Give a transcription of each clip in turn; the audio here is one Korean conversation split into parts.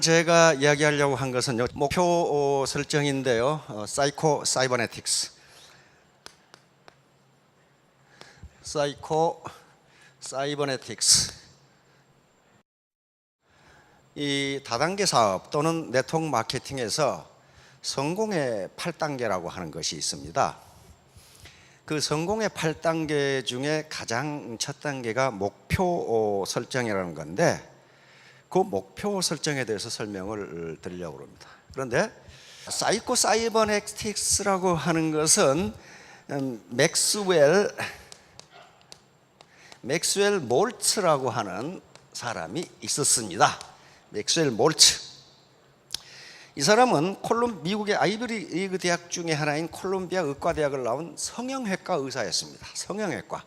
제가 이야기하려고 한 것은 목표 설정인데요. 사이코 사이버네틱스. 사이코 사이버네틱스. 이 다단계 사업 또는 네트워크 마케팅에서 성공의 8단계라고 하는 것이 있습니다. 그 성공의 8단계 중에 가장 첫 단계가 목표 설정이라는 건데, 그 목표 설정에 대해서 설명을 드리려고 합니다. 그런데 사이코 사이버네틱스라고 하는 것은 맥스웰 몰츠라고 하는 사람이 있었습니다. 맥스웰 몰츠. 이 사람은 미국의 아이비리그 대학 중에 하나인 콜롬비아 의과대학을 나온 성형외과 의사였습니다. 성형외과.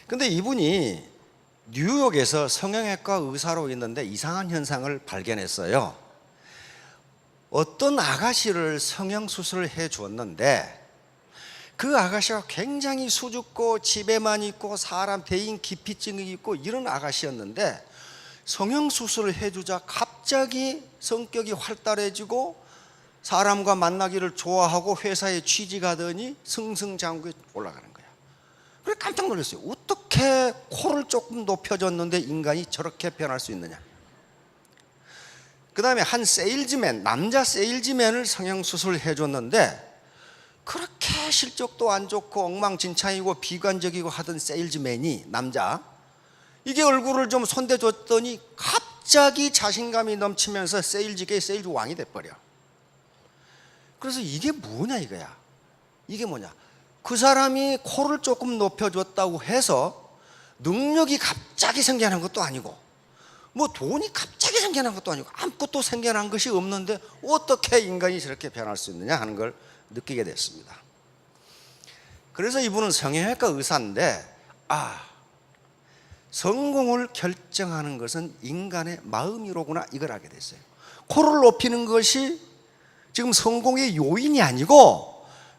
근데 이분이 뉴욕에서 성형외과 의사로 있는데 이상한 현상을 발견했어요. 어떤 아가씨를 성형수술을 해 주었는데 그 아가씨가 굉장히 수줍고 집에만 있고 사람 대인 기피증이 있고 이런 아가씨였는데 성형수술을 해주자 갑자기 성격이 활달해지고 사람과 만나기를 좋아하고 회사에 취직하더니 승승장구에 올라가는 거야. 그래 깜짝 놀랐어요. 어떻게 코를 조금 높여줬는데 인간이 저렇게 변할 수 있느냐. 그 다음에 한 세일즈맨, 남자 세일즈맨을 성형수술을 해줬는데 그렇게 실적도 안 좋고 엉망진창이고 비관적이고 하던 세일즈맨이 남자, 이게 얼굴을 좀 손대줬더니 갑자기 자신감이 넘치면서 세일즈계의 세일즈 왕이 돼버려. 그래서 이게 뭐냐 이거야. 이게 뭐냐. 그 사람이 코를 조금 높여줬다고 해서 능력이 갑자기 생겨난 것도 아니고 뭐 돈이 갑자기 생겨난 것도 아니고 아무것도 생겨난 것이 없는데 어떻게 인간이 저렇게 변할 수 있느냐 하는 걸 느끼게 됐습니다. 그래서 이분은 성형외과 의사인데 성공을 결정하는 것은 인간의 마음이로구나 이걸 알게 됐어요. 코를 높이는 것이 지금 성공의 요인이 아니고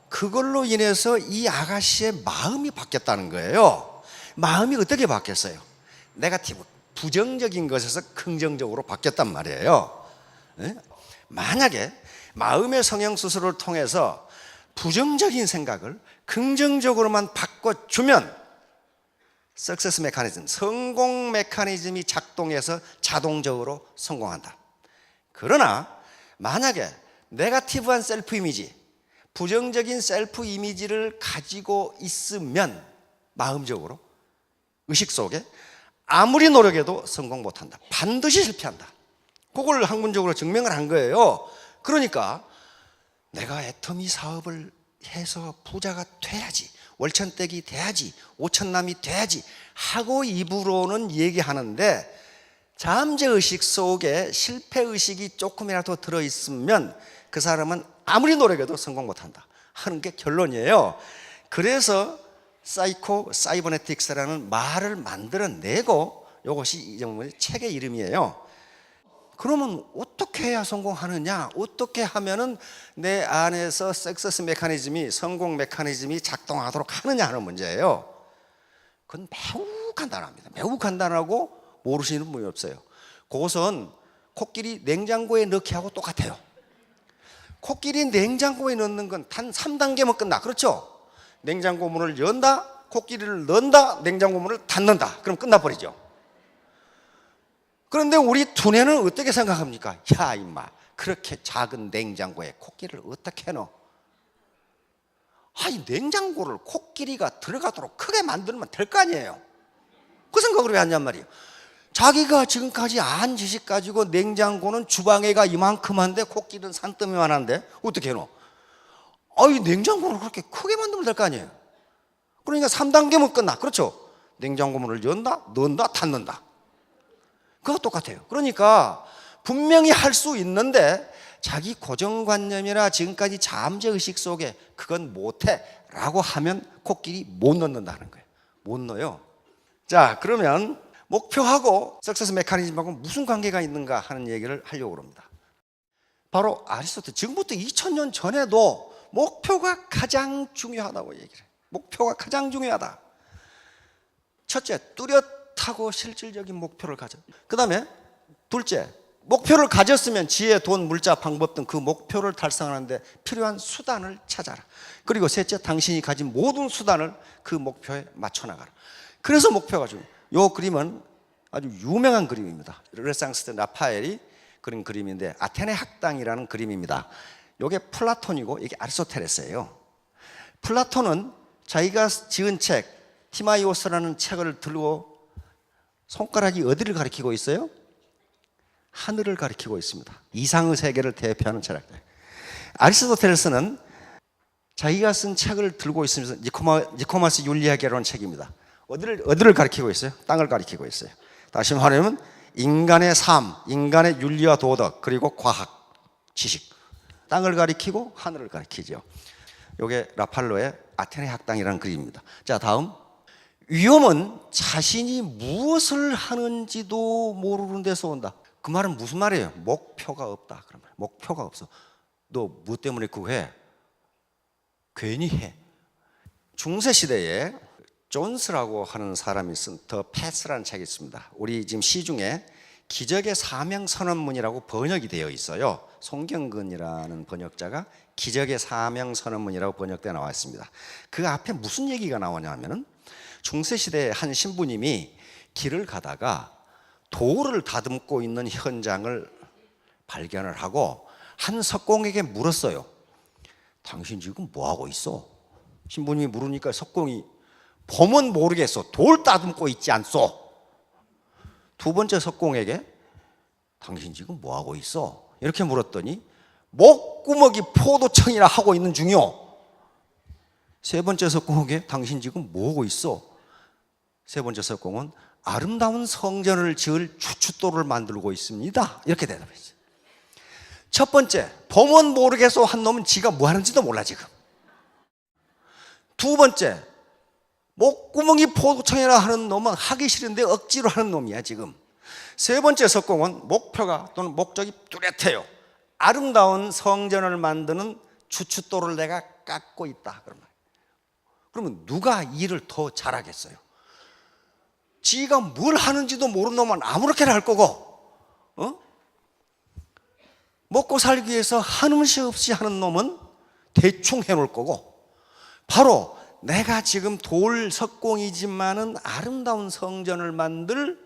그걸로 인해서 이 아가씨의 마음이 바뀌었다는 거예요. 마음이 어떻게 바뀌었어요? 네거티브, 부정적인 것에서 긍정적으로 바뀌었단 말이에요. 만약에 마음의 성형수술을 통해서 부정적인 생각을 긍정적으로만 바꿔주면 석세스 메커니즘, 성공 메커니즘이 작동해서 자동적으로 성공한다. 그러나 만약에 네거티브한 셀프 이미지, 부정적인 셀프 이미지를 가지고 있으면 마음적으로 의식 속에 아무리 노력해도 성공 못한다. 반드시 실패한다. 그걸 학문적으로 증명을 한 거예요. 그러니까 내가 애터미 사업을 해서 부자가 돼야지, 월천댁이 돼야지, 오천남이 돼야지 하고 입으로는 얘기하는데 잠재의식 속에 실패의식이 조금이라도 들어있으면 그 사람은 아무리 노력해도 성공 못한다 하는 게 결론이에요. 그래서 사이코 사이버네틱스라는 말을 만들어내고 이것이 이 책의 이름이에요. 그러면 어떻게 해야 성공하느냐? 어떻게 하면은 내 안에서 석세스 메커니즘이, 성공 메커니즘이 작동하도록 하느냐 하는 문제예요. 그건 매우 간단합니다. 매우 간단하고 모르시는 분이 없어요. 그것은 코끼리 냉장고에 넣기 하고 똑같아요. 코끼리 냉장고에 넣는 건 단 3단계면 끝나. 그렇죠? 냉장고 문을 연다, 코끼리를 넣는다, 냉장고 문을 닫는다. 그럼 끝나버리죠. 그런데 우리 두뇌는 어떻게 생각합니까? 야 임마, 그렇게 작은 냉장고에 코끼리를 어떻게 넣어? 이 냉장고를 코끼리가 들어가도록 크게 만들면 될 거 아니에요. 그 생각을 왜 하냔 말이에요. 자기가 지금까지 안 지식 가지고 냉장고는 주방에가 이만큼한데 코끼리는 산더미만 한데 어떻게 해놓어? 이 냉장고를 그렇게 크게 만들면 될 거 아니에요. 그러니까 3단계면 끝나. 그렇죠? 냉장고 문을 연다, 넣는다, 닫는다. 그거 똑같아요. 그러니까 분명히 할 수 있는데 자기 고정관념이나 지금까지 잠재의식 속에 그건 못해 라고 하면 코끼리 못 넣는다는 거예요. 못 넣어요. 자, 그러면 목표하고 석세스 메커니즘하고 무슨 관계가 있는가 하는 얘기를 하려고 합니다. 바로 아리스토텔, 지금부터 2000년 전에도 목표가 가장 중요하다고 얘기를 해요. 목표가 가장 중요하다. 첫째, 뚜렷하고 실질적인 목표를 가져. 그 다음에 둘째, 목표를 가졌으면 지혜, 돈, 물자, 방법 등 그 목표를 달성하는데 필요한 수단을 찾아라. 그리고 셋째, 당신이 가진 모든 수단을 그 목표에 맞춰 나가라. 그래서 목표가 중요해요. 이 그림은 아주 유명한 그림입니다. 르네상스 때 라파엘이 그린 그림인데 아테네 학당이라는 그림입니다. 이게 플라톤이고 이게 아리스토텔레스예요. 플라톤은 자기가 지은 책 티마이오스라는 책을 들고 손가락이 어디를 가리키고 있어요? 하늘을 가리키고 있습니다. 이상의 세계를 대표하는 철학자. 아리스토텔레스는 자기가 쓴 책을 들고 있으면서 니코마스 윤리학이라는 책입니다. 어디를 가리키고 있어요? 땅을 가리키고 있어요. 다시 말하면 인간의 삶, 인간의 윤리와 도덕, 그리고 과학, 지식. 땅을 가리키고 하늘을 가리키죠. 이게 라팔로의 아테네 학당이라는 그림입니다. 자, 다음. 위험은 자신이 무엇을 하는지도 모르는 데서 온다. 그 말은 무슨 말이에요? 목표가 없다. 그런 말. 목표가 없어. 너 뭐 때문에 그거 해? 괜히 해. 중세 시대에 존스라고 하는 사람이 쓴 더 패스라는 책이 있습니다. 우리 지금 시중에 기적의 사명 선언문이라고 번역이 되어 있어요. 송경근이라는 번역자가 기적의 사명 선언문이라고 번역되어 나와 있습니다. 그 앞에 무슨 얘기가 나오냐면은 중세 시대에 한 신부님이 길을 가다가 돌을 다듬고 있는 현장을 발견을 하고 한 석공에게 물었어요. 당신 지금 뭐 하고 있어? 신부님이 물으니까 석공이 보면 모르겠어. 돌 다듬고 있지 않소? 두 번째 석공에게 당신 지금 뭐 하고 있어? 이렇게 물었더니 목구멍이 포도청이나 하고 있는 중이요. 세 번째 석공에게 당신 지금 뭐 하고 있어? 세 번째 석공은 아름다운 성전을 지을 추춧돌을 만들고 있습니다. 이렇게 대답했어요. 첫 번째, 보면 모르겠어 한 놈은 지가 뭐 하는지도 몰라 지금. 두 번째, 목구멍이 포도청이라 하는 놈은 하기 싫은데 억지로 하는 놈이야 지금. 세 번째 석공은 목표가 또는 목적이 뚜렷해요. 아름다운 성전을 만드는 추춧돌을 내가 깎고 있다. 그러면 누가 일을 더 잘하겠어요? 지가 뭘 하는지도 모르는 놈은 아무렇게나 할 거고, 먹고 살기 위해서 한음식 없이 하는 놈은 대충 해놓을 거고, 바로 내가 지금 돌 석공이지만은 아름다운 성전을 만들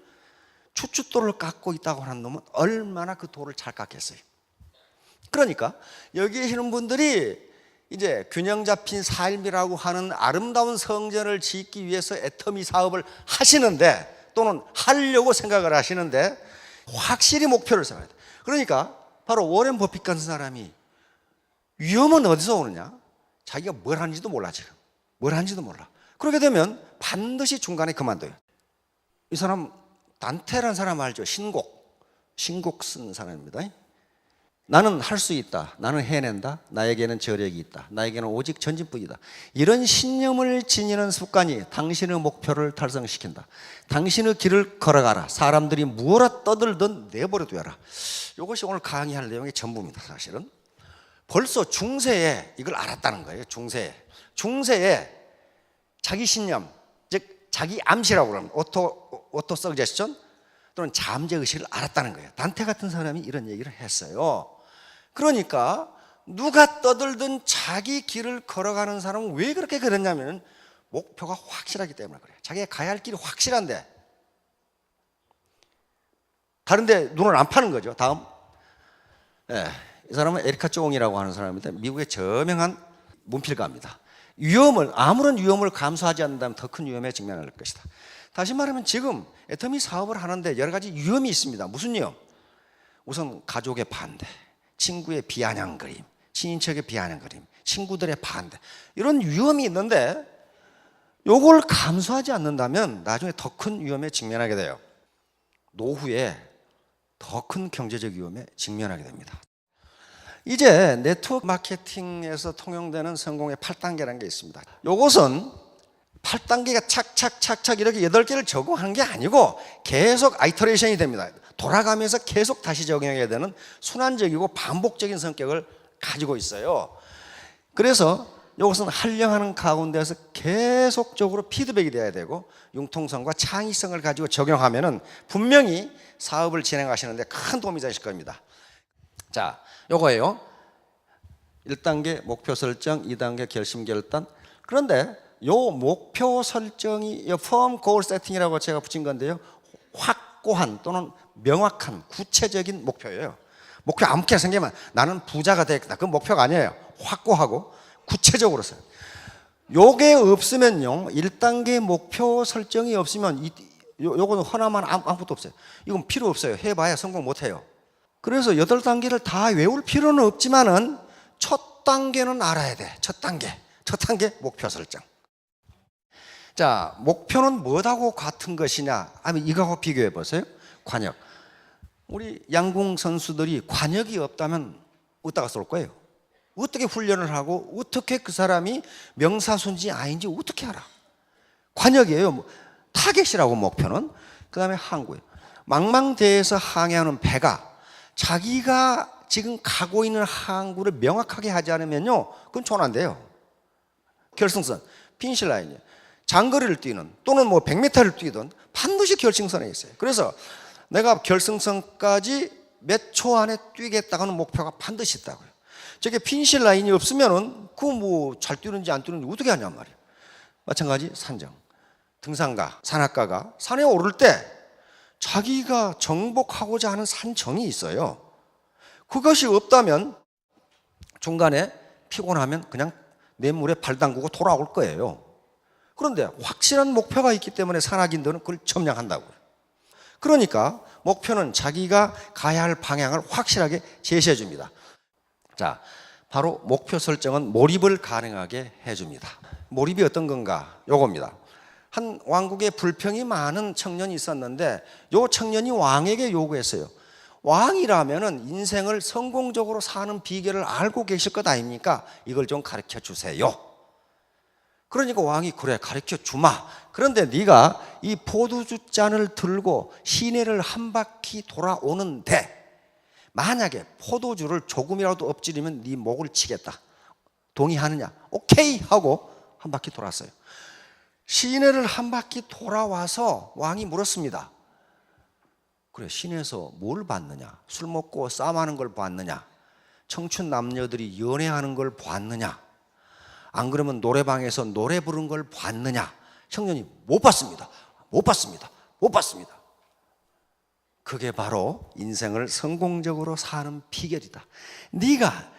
추춧돌을 깎고 있다고 하는 놈은 얼마나 그 돌을 잘 깎겠어요. 그러니까 여기 계시는 분들이 이제 균형 잡힌 삶이라고 하는 아름다운 성전을 짓기 위해서 애터미 사업을 하시는데, 또는 하려고 생각을 하시는데 확실히 목표를 세워야 돼. 그러니까 바로 워렌 버핏 같은 사람이 위험은 어디서 오느냐? 자기가 뭘 하는지도 몰라 지금. 뭘 하는지도 몰라. 그렇게 되면 반드시 중간에 그만둬요. 이 사람 단테라는 사람 알죠? 신곡 쓴 사람입니다. 나는 할 수 있다. 나는 해낸다. 나에게는 저력이 있다. 나에게는 오직 전진뿐이다. 이런 신념을 지니는 습관이 당신의 목표를 달성시킨다. 당신의 길을 걸어가라. 사람들이 무엇라 떠들든 내버려 둬라. 이것이 오늘 강의할 내용의 전부입니다. 사실은 벌써 중세에 이걸 알았다는 거예요. 중세에 자기 신념, 즉 자기 암시라고 그럽니다. 오토 서제스션 또는 잠재의식을 알았다는 거예요. 단테 같은 사람이 이런 얘기를 했어요. 그러니까 누가 떠들든 자기 길을 걸어가는 사람은 왜 그렇게 그랬냐면 목표가 확실하기 때문에 그래요. 자기가 가야 할 길이 확실한데 다른 데 눈을 안 파는 거죠. 다음. 이 사람은 에리카 쫑이라고 하는 사람인데 미국의 저명한 문필가입니다. 아무런 위험을 감수하지 않는다면 더 큰 위험에 직면할 것이다. 다시 말하면 지금 애터미 사업을 하는데 여러 가지 위험이 있습니다. 무슨 위험? 우선 가족의 반대, 친구의 비아냥거림, 친인척의 비아냥거림, 친구들의 반대, 이런 위험이 있는데 이걸 감수하지 않는다면 나중에 더 큰 위험에 직면하게 돼요. 노후에 더 큰 경제적 위험에 직면하게 됩니다. 이제 네트워크 마케팅에서 통용되는 성공의 8단계라는 게 있습니다. 이것은 8단계가 착착착착 이렇게 8개를 적용하는 게 아니고 계속 아이터레이션이 됩니다. 돌아가면서 계속 다시 적용해야 되는 순환적이고 반복적인 성격을 가지고 있어요. 그래서 이것은 활용하는 가운데서 계속적으로 피드백이 돼야 되고 융통성과 창의성을 가지고 적용하면은 분명히 사업을 진행하시는데 큰 도움이 되실 겁니다. 자, 요거예요. 1단계 목표 설정, 2단계 결심 결단. 그런데 요 목표 설정이 firm goal setting이라고 제가 붙인 건데요. 확고한 또는 명확한 구체적인 목표예요. 목표 아무렇게나 생기면 나는 부자가 되겠다. 그건 목표가 아니에요. 확고하고 구체적으로 써요. 요게 없으면요, 1단계 목표 설정이 없으면 요거는 허나만 아무것도 없어요. 이건 필요 없어요. 해봐야 성공 못해요. 그래서 8단계를 다 외울 필요는 없지만은 첫 단계는 알아야 돼. 첫 단계 목표 설정. 자, 목표는 뭐하고 같은 것이냐 하면 이거하고 비교해 보세요. 관역. 우리 양궁 선수들이 관역이 없다면 어디다가 쏠 거예요? 어떻게 훈련을 하고 어떻게 그 사람이 명사순지 아닌지 어떻게 알아? 관역이에요. 타겟이라고 목표는. 그 다음에 항구예요. 망망대해에서 항해하는 배가 자기가 지금 가고 있는 항구를 명확하게 하지 않으면요, 그건 전 안 돼요. 결승선, 피니시라인이에요. 장거리를 뛰는 또는 뭐 100m를 뛰든 반드시 결승선에 있어요. 그래서 내가 결승선까지 몇 초 안에 뛰겠다는 목표가 반드시 있다고요. 저게 피니시 라인이 없으면은 그 뭐 잘 뛰는지 안 뛰는지 어떻게 하냔 말이에요. 마찬가지 산정. 등산가, 산악가가 산에 오를 때 자기가 정복하고자 하는 산정이 있어요. 그것이 없다면 중간에 피곤하면 그냥 냇물에 발 담그고 돌아올 거예요. 그런데 확실한 목표가 있기 때문에 산악인들은 그걸 점령한다고요. 그러니까 목표는 자기가 가야 할 방향을 확실하게 제시해 줍니다. 자, 바로 목표 설정은 몰입을 가능하게 해줍니다. 몰입이 어떤 건가? 요겁니다. 한 왕국에 불평이 많은 청년이 있었는데 요 청년이 왕에게 요구했어요. 왕이라면은 인생을 성공적으로 사는 비결을 알고 계실 것 아닙니까? 이걸 좀 가르쳐 주세요. 그러니까 왕이 그래 가르쳐 주마. 그런데 네가 이 포도주 잔을 들고 시내를 한 바퀴 돌아오는데 만약에 포도주를 조금이라도 엎지르면 네 목을 치겠다. 동의하느냐? 오케이 하고 한 바퀴 돌았어요. 시내를 한 바퀴 돌아와서 왕이 물었습니다. 그래, 시내에서 뭘 봤느냐? 술 먹고 싸움하는 걸 봤느냐? 청춘 남녀들이 연애하는 걸 봤느냐? 안 그러면 노래방에서 노래 부른 걸 봤느냐? 청년이 못 봤습니다. 못 봤습니다. 못 봤습니다. 그게 바로 인생을 성공적으로 사는 비결이다. 네가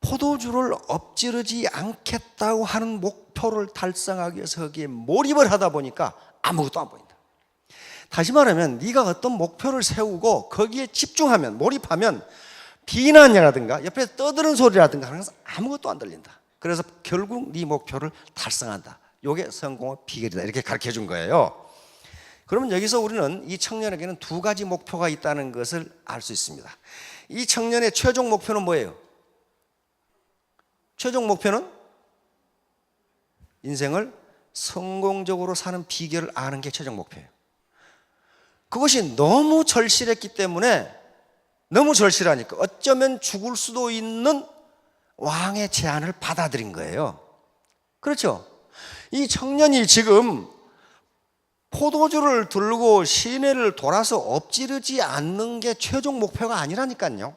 포도주를 엎지르지 않겠다고 하는 목표를 달성하기 위해서 거기에 몰입을 하다 보니까 아무것도 안 보인다. 다시 말하면 네가 어떤 목표를 세우고 거기에 집중하면, 몰입하면 비난이라든가 옆에서 떠드는 소리라든가 하는 것은 아무것도 안 들린다. 그래서 결국 네 목표를 달성한다. 이게 성공의 비결이다. 이렇게 가르쳐 준 거예요. 그러면 여기서 우리는 이 청년에게는 두 가지 목표가 있다는 것을 알 수 있습니다. 이 청년의 최종 목표는 뭐예요? 최종 목표는 인생을 성공적으로 사는 비결을 아는 게 최종 목표예요. 그것이 너무 절실했기 때문에, 너무 절실하니까 어쩌면 죽을 수도 있는 왕의 제안을 받아들인 거예요. 그렇죠? 이 청년이 지금 포도주를 들고 시내를 돌아서 엎지르지 않는 게 최종 목표가 아니라니까요.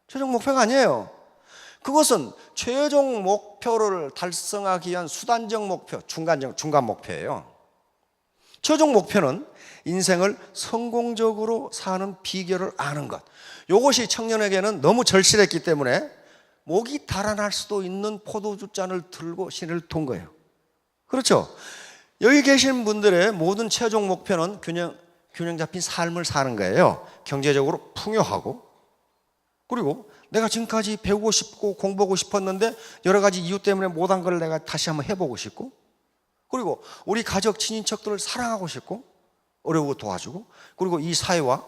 최종 목표가 아니에요. 그것은 최종 목표를 달성하기 위한 수단적 목표, 중간 목표예요. 최종 목표는 인생을 성공적으로 사는 비결을 아는 것. 이것이 청년에게는 너무 절실했기 때문에 목이 달아날 수도 있는 포도주 잔을 들고 시내를 돈 거예요. 그렇죠? 여기 계신 분들의 모든 최종 목표는 균형 잡힌 삶을 사는 거예요. 경제적으로 풍요하고, 그리고 내가 지금까지 배우고 싶고 공부하고 싶었는데 여러 가지 이유 때문에 못한 걸 내가 다시 한번 해보고 싶고, 그리고 우리 가족 친인척들을 사랑하고 싶고 어려우고 도와주고, 그리고 이 사회와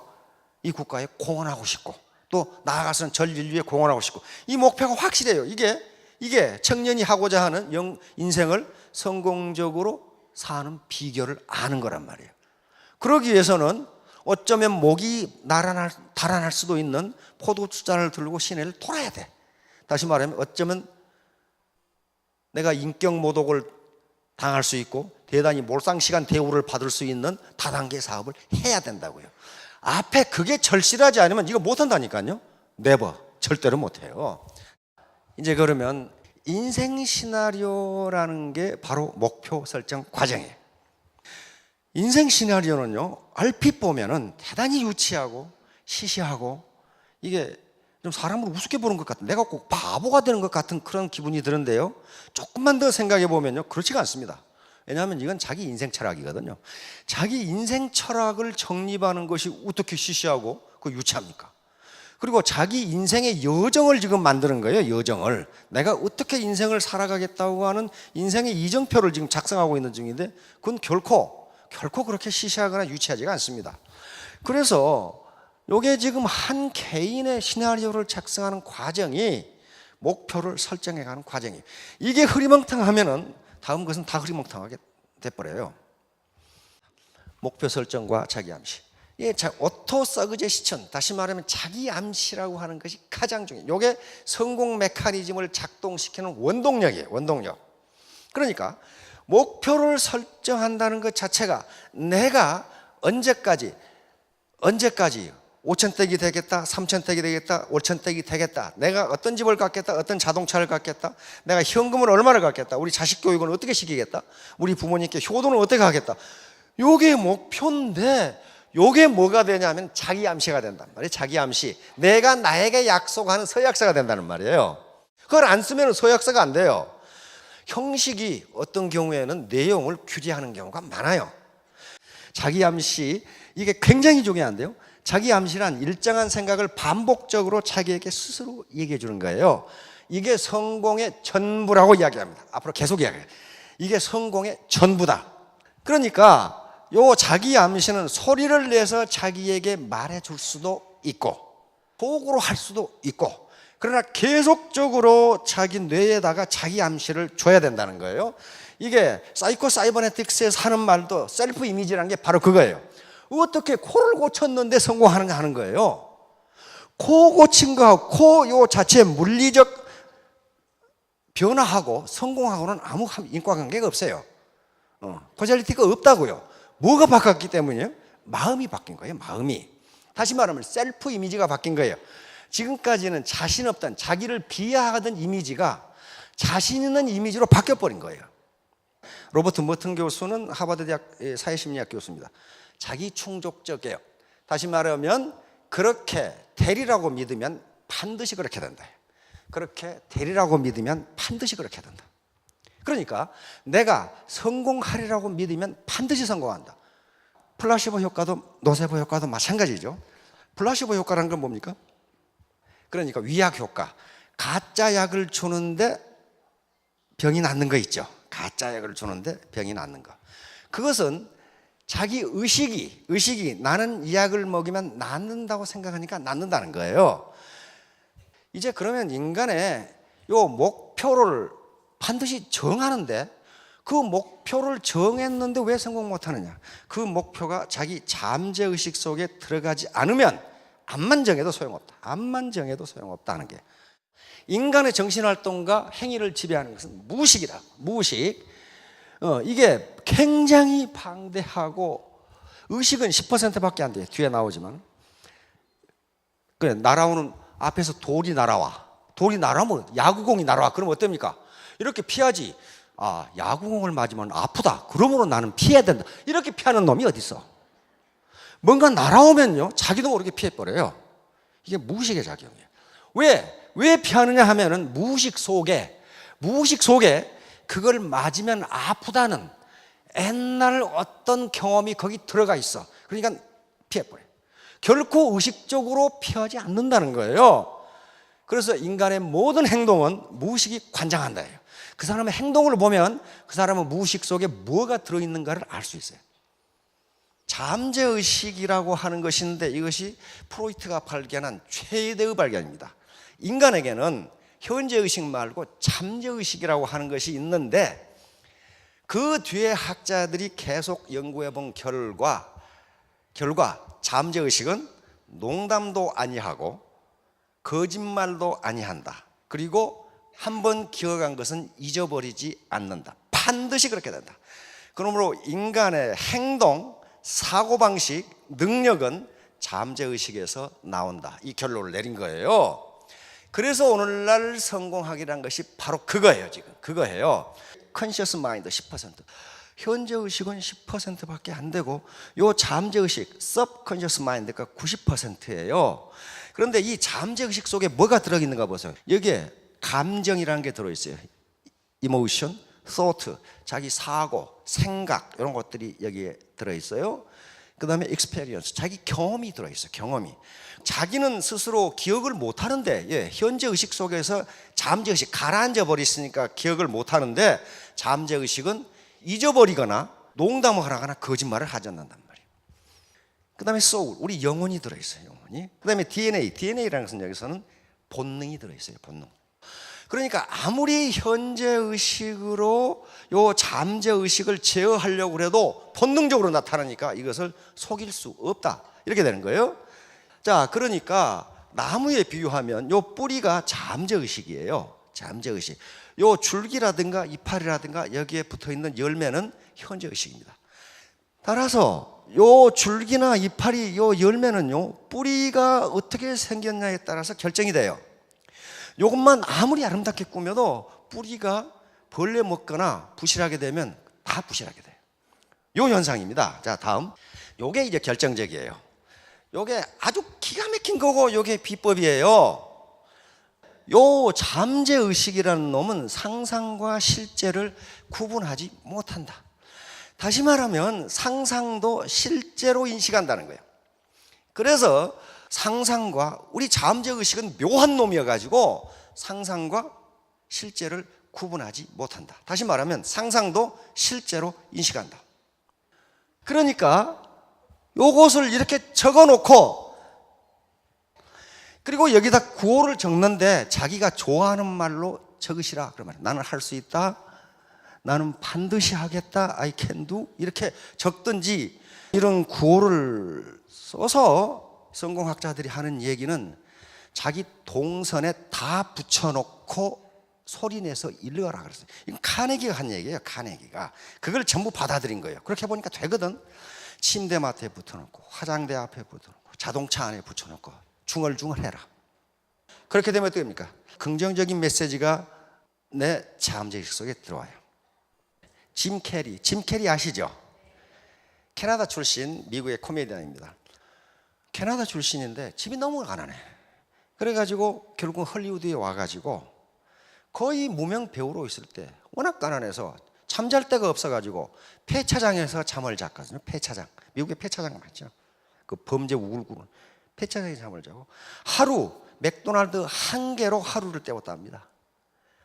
이 국가에 공헌하고 싶고, 또 나아가서는 전 인류에 공헌하고 싶고, 이 목표가 확실해요. 이게 청년이 하고자 하는 인생을 성공적으로 사는 비결을 아는 거란 말이에요. 그러기 위해서는 어쩌면 목이 달아날 수도 있는 포도주 잔을 들고 시내를 돌아야 돼. 다시 말하면 어쩌면 내가 인격 모독을 당할 수 있고 대단히 몰상식한 대우를 받을 수 있는 다단계 사업을 해야 된다고요. 앞에 그게 절실하지 않으면 이거 못한다니까요. 네버, 절대로 못해요. 이제 그러면 인생 시나리오라는 게 바로 목표 설정 과정이에요. 인생 시나리오는요, 얼핏 보면은 대단히 유치하고 시시하고 이게 좀 사람을 우습게 보는 것 같은, 내가 꼭 바보가 되는 것 같은 그런 기분이 드는데요, 조금만 더 생각해 보면요, 그렇지가 않습니다. 왜냐하면 이건 자기 인생 철학이거든요. 자기 인생 철학을 정립하는 것이 어떻게 시시하고 그 유치합니까? 그리고 자기 인생의 여정을 지금 만드는 거예요. 여정을, 내가 어떻게 인생을 살아가겠다고 하는 인생의 이정표를 지금 작성하고 있는 중인데, 그건 결코 그렇게 시시하거나 유치하지가 않습니다. 그래서 이게 지금 한 개인의 시나리오를 작성하는 과정이 목표를 설정해가는 과정이에요. 이게 흐리멍텅하면은 다음 것은 다 흐리멍텅하게 돼버려요. 목표 설정과 자기 암시. 예, 오토 서그제스천, 다시 말하면 자기 암시라고 하는 것이 가장 중요해요. 이게 성공 메커니즘을 작동시키는 원동력이에요. 원동력. 그러니까 목표를 설정한다는 것 자체가 내가 언제까지 5,000댁이 되겠다, 3,000댁이 되겠다, 5,000댁이 되겠다, 내가 어떤 집을 갖겠다, 어떤 자동차를 갖겠다, 내가 현금을 얼마를 갖겠다, 우리 자식 교육은 어떻게 시키겠다, 우리 부모님께 효도는 어떻게 하겠다, 요게 목표인데, 요게 뭐가 되냐면 자기 암시가 된단 말이에요. 자기 암시. 내가 나에게 약속하는 서약서가 된다는 말이에요. 그걸 안 쓰면 서약서가 안 돼요. 형식이 어떤 경우에는 내용을 규제하는 경우가 많아요. 자기 암시, 이게 굉장히 중요한데요. 자기 암시란 일정한 생각을 반복적으로 자기에게 스스로 얘기해 주는 거예요. 이게 성공의 전부라고 이야기합니다. 앞으로 계속 이야기해요. 이게 성공의 전부다. 그러니까 요 자기 암시는 소리를 내서 자기에게 말해 줄 수도 있고 속으로 할 수도 있고, 그러나 계속적으로 자기 뇌에다가 자기 암시를 줘야 된다는 거예요. 이게 사이코 사이버네틱스에서 하는 말도 셀프 이미지라는 게 바로 그거예요. 어떻게 코를 고쳤는데 성공하는가 하는 거예요. 코 고친 거하고 코 요 자체의 물리적 변화하고 성공하고는 아무 인과관계가 없어요. 코잘리티가 없다고요. 뭐가 바뀌었기 때문이에요? 마음이 바뀐 거예요. 마음이. 다시 말하면 셀프 이미지가 바뀐 거예요. 지금까지는 자신 없던, 자기를 비하하던 이미지가 자신 있는 이미지로 바뀌어버린 거예요. 로버트 머튼 교수는 하버드 대학 사회심리학 교수입니다. 자기 충족적이에요. 다시 말하면 그렇게 되리라고 믿으면 반드시 그렇게 된다. 그렇게 되리라고 믿으면 반드시 그렇게 된다. 그러니까 내가 성공하리라고 믿으면 반드시 성공한다. 플라시보 효과도 노세보 효과도 마찬가지죠. 플라시보 효과라는 건 뭡니까? 그러니까 위약 효과. 가짜 약을 주는데 병이 낫는 거 있죠. 가짜 약을 주는데 병이 낫는 거. 그것은 자기 의식이 나는 이 약을 먹이면 낫는다고 생각하니까 낫는다는 거예요. 이제 그러면 인간의 요 목표를 반드시 정하는데, 그 목표를 정했는데 왜 성공 못하느냐? 그 목표가 자기 잠재의식 속에 들어가지 않으면 암만 정해도 소용없다. 암만 정해도 소용없다는 게, 인간의 정신활동과 행위를 지배하는 것은 무의식이다. 무의식. 이게 굉장히 방대하고, 의식은 10%밖에 안 돼요. 뒤에 나오지만. 그래, 날아오는 앞에서 돌이 날아와. 돌이 날아오면 야구공이 날아와. 그럼 어떻습니까? 이렇게 피하지. 아, 야구공을 맞으면 아프다. 그러므로 나는 피해야 된다. 이렇게 피하는 놈이 어디 있어? 뭔가 날아오면요, 자기도 모르게 피해버려요. 이게 무의식의 작용이에요. 왜 피하느냐 하면은 무의식 속에 그걸 맞으면 아프다는 옛날 어떤 경험이 거기 들어가 있어. 그러니까 피해버려요. 결코 의식적으로 피하지 않는다는 거예요. 그래서 인간의 모든 행동은 무의식이 관장한다. 그 사람의 행동을 보면 그 사람은 무의식 속에 뭐가 들어있는가를 알 수 있어요. 잠재의식이라고 하는 것인데, 이것이 프로이트가 발견한 최대의 발견입니다. 인간에게는 현재의식 말고 잠재의식이라고 하는 것이 있는데, 그 뒤에 학자들이 계속 연구해 본 결과 잠재의식은 농담도 아니하고 거짓말도 아니한다. 그리고 한번 기억한 것은 잊어버리지 않는다. 반드시 그렇게 된다. 그러므로 인간의 행동, 사고방식, 능력은 잠재의식에서 나온다. 이 결론을 내린 거예요. 그래서 오늘날 성공학이라는 것이 바로 그거예요. 지금 그거예요. 컨셔스 마인드 10%, 현재의식은 10%밖에 안 되고 요 잠재의식, subconscious mind가 90%예요. 그런데 이 잠재의식 속에 뭐가 들어있는가 보세요. 여기에 감정이라는 게 들어있어요. emotion, thought, 자기 사고, 생각 이런 것들이 여기에 들어있어요. 그 다음에 experience, 자기 경험이 들어있어요. 경험이. 자기는 스스로 기억을 못하는데 현재의식 속에서 잠재의식 가라앉아 버렸으니까 기억을 못하는데 잠재의식은 잊어버리거나 농담을 하거나 거짓말을 하지 않는단 말이에요. 그 다음에 soul, 우리 영혼이 들어있어요. 영혼이. 그 다음에 DNA라는 것은 여기서는 본능이 들어있어요. 본능. 그러니까 아무리 현재의식으로 요 잠재의식을 제어하려고 해도 본능적으로 나타나니까 이것을 속일 수 없다. 이렇게 되는 거예요. 자, 그러니까 나무에 비유하면 요 뿌리가 잠재의식이에요. 잠재의식. 요 줄기라든가 이파리라든가 여기에 붙어있는 열매는 현재의식입니다. 따라서 요 줄기나 이파리, 요 열매는요 뿌리가 어떻게 생겼냐에 따라서 결정이 돼요. 요것만 아무리 아름답게 꾸며도 뿌리가 벌레 먹거나 부실하게 되면 다 부실하게 돼요. 요 현상입니다. 자, 다음. 요게 이제 결정적이에요. 요게 아주 기가 막힌 거고 요게 비법이에요. 요 잠재의식이라는 놈은 상상과 실제를 구분하지 못한다. 다시 말하면 상상도 실제로 인식한다는 거예요. 그래서 상상과 우리 잠재의식은 묘한 놈이어가지고 상상과 실제를 구분하지 못한다. 다시 말하면 상상도 실제로 인식한다. 그러니까 요것을 이렇게 적어놓고 그리고 여기다 구호를 적는데 자기가 좋아하는 말로 적으시라. 그러면 나는 할 수 있다, 나는 반드시 하겠다, I can do 이렇게 적든지 이런 구호를 써서 성공학자들이 하는 얘기는 자기 동선에 다 붙여놓고 소리내서 읽어라 그랬어요. 이건 카네기가 한 얘기예요. 카네기가 그걸 전부 받아들인 거예요. 그렇게 보니까 되거든. 침대 맡에 붙여놓고 화장대 앞에 붙여놓고 자동차 안에 붙여놓고 중얼중얼해라. 그렇게 되면 어떻게 됩니까? 긍정적인 메시지가 내 잠재의식 속에 들어와요. 짐 캐리 아시죠? 캐나다 출신 미국의 코미디언입니다. 캐나다 출신인데 집이 너무 가난해. 그래가지고 결국 헐리우드에 와가지고 거의 무명 배우로 있을 때 워낙 가난해서 잠잘 데가 없어가지고 폐차장에서 잠을 잤거든요. 폐차장. 미국에 폐차장 맞죠? 그 범죄 우글우글 폐차장에서 잠을 자고 하루 맥도날드 한 개로 하루를 때웠답니다.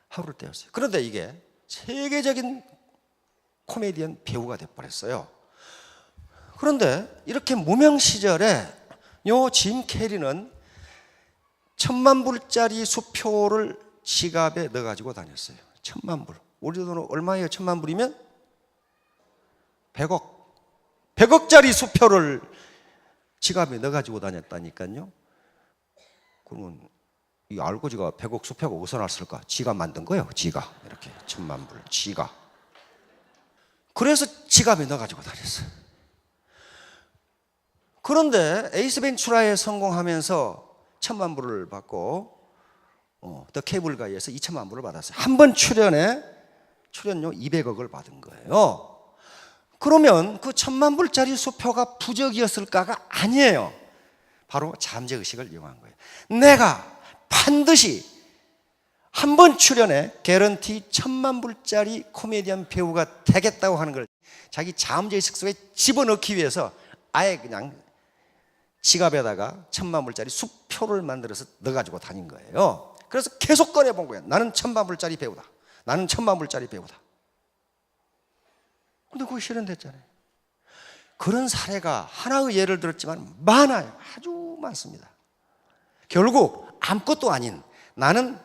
하루를 때웠어요. 그런데 이게 세계적인 코미디언 배우가 돼버렸어요. 그런데 이렇게 무명 시절에 요 짐 캐리는 10,000불짜리 수표를 지갑에 넣어가지고 다녔어요. 10,000불. 우리 돈으로 얼마예요? 10,000불이면 100억. 100억짜리 수표를 지갑에 넣어가지고 다녔다니까요. 그러면 이 알고 지가 100억 수표가 어디서 났을까? 지가 만든 거예요. 지가 이렇게 10,000불 지가. 그래서 지갑에 넣어가지고 다녔어요. 그런데 에이스 벤츄라에 성공하면서 1,000,000불을 받고 더 케이블 가이에서 2,000,000불을 받았어요. 한 번 출연료 200억을 받은 거예요. 그러면 그 1,000,000불짜리 수표가 부적이었을까가 아니에요. 바로 잠재의식을 이용한 거예요. 내가 반드시 한 번 출연에 개런티 1,000,000불짜리 코미디언 배우가 되겠다고 하는 걸 자기 잠재의식 속에 집어넣기 위해서 아예 그냥 지갑에다가 1,000,000불짜리 수표를 만들어서 넣어가지고 다닌 거예요. 그래서 계속 꺼내본 거예요. 나는 1,000,000불짜리 배우다. 나는 1,000,000불짜리 배우다. 근데 그거 실현됐잖아요. 그런 사례가 하나의 예를 들었지만 많아요. 아주 많습니다. 결국 아무것도 아닌 나는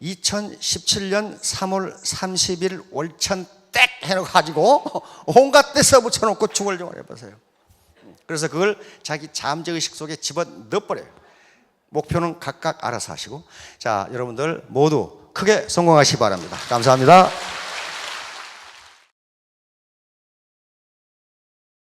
2017년 3월 30일 월천 땡 해가지고 온갖 데 써붙여놓고 중얼중얼 해보세요. 그래서 그걸 자기 잠재의식 속에 집어넣어버려요. 목표는 각각 알아서 하시고. 자, 여러분들 모두 크게 성공하시기 바랍니다. 감사합니다.